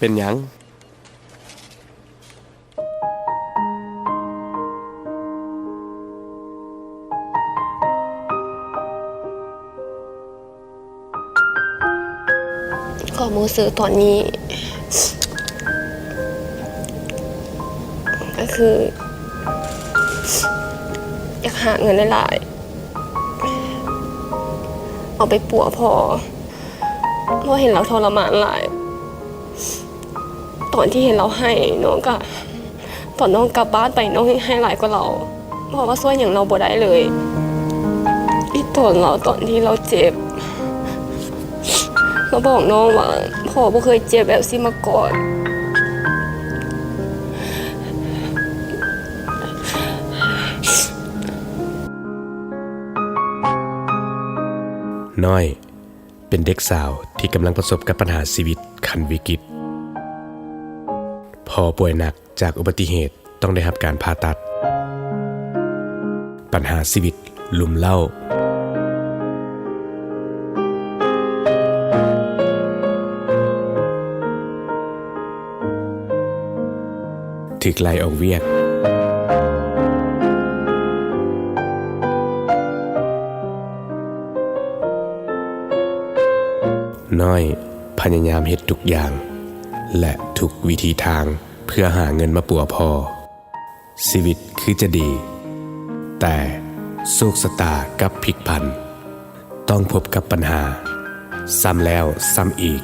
เป็นหยังข้อมูลซื้อตอนนี้ก็คืออยากหาเงินหลายๆเอาไปปัวพอเพราะเห็นเราทรมานหลายตอนที่เห็นเราให้น้องก็ตอนน้องกลับบ้านไปน้องให้หลายกว่าเราเพราะว่าช่วยอย่างเราบ่ได้เลยที่ตอนที่เราเจ็บเราบอกน้องว่าพ่อบ่เคยเจ็บแบบสิมาก่อนน้อยเป็นเด็กสาวที่กำลังประสบกับปัญหาชีวิตขั้นวิกฤตพ่อป่วยหนักจากอุบัติเหตุต้องได้รับการผ่าตัดปัญหาชีวิตลุมเล่าถึกไล่ออกเวียกน้อยพยายามเฮ็ดทุกอย่างและทุกวิธีทางเพื่อหาเงินมาปัวพอชีวิตคือจะดีแต่โชคชะตากับพลิกผันต้องพบกับปัญหาซ้ำแล้วซ้ำอีก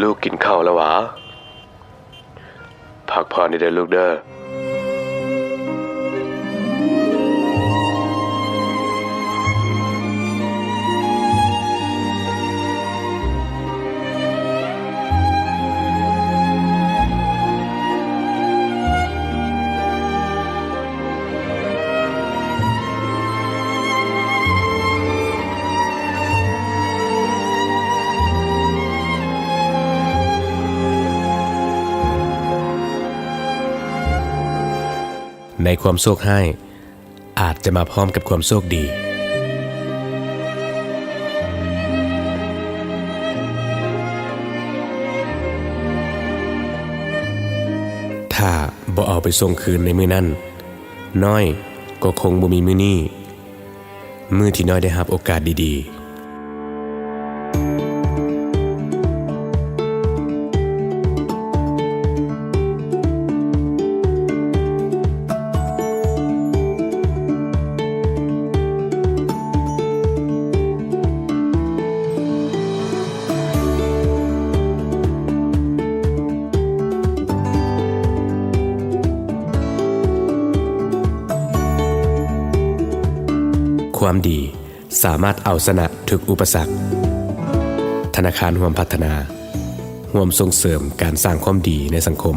ลูกกินข้าวแล้วหวะพักผ่อนนี่เด้อลูกเด้อในความโชคให้อาจจะมาพร้อมกับความโชคดีถ้าบ่เอาไปส่งคืนในมื้อนั้นน้อยก็คงบ่มีมื้อนี้มื้อที่น้อยได้รับโอกาสดีๆความดีสามารถเอาชนะทุกอุปสรรคธนาคารร่วมพัฒนาร่วมส่งเสริมการสร้างความดีในสังคม